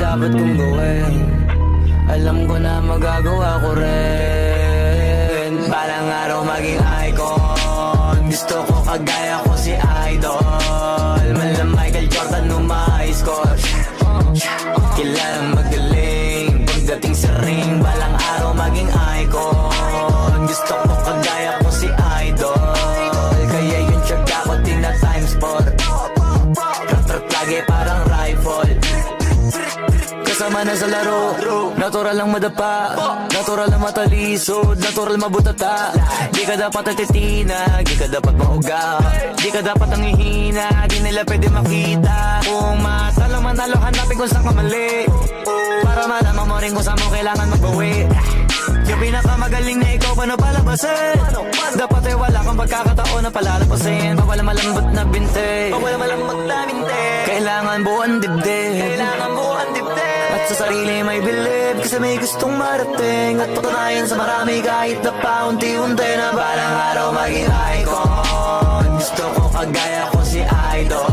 dapat kong gawin, alam ko na magagawa ko rin. Balang araw maging icon, gusto ko kagaya ko si Idol. Mala Michael Jordan nung ma-high score, kilalang magaling pagdating sa ring. Balang araw maging icon, gusto ko kagaya ko si Idol. Kaya yung tsaga ko tina times 4, rat-rat lagi parang rifle. Kasama na sa laro, natural lang madapa, natural lang matalisod, natural mabutata. Di ka dapat atitina, di ka dapat mauga, di ka dapat ang ihina, di nila pwede makita. Kung matalo manalo, hanapin kung saan ka mali, para malaman mo rin kung saan mo kailangan magbawi. Yung pinakamagaling na ikaw, paano palabasin? Dapat ay wala kang pagkakataon na palalapasin. Bawal malambot na binte, bawal malambot na binte. Kailangan buwan dibdib, kailangan buwan dibdib. At sa sarili may believe, kasi may gustong marating. At patunayan sa marami kahit na paunti-unti, na balang araw maging icon. Gusto ko kagaya ko si Idol.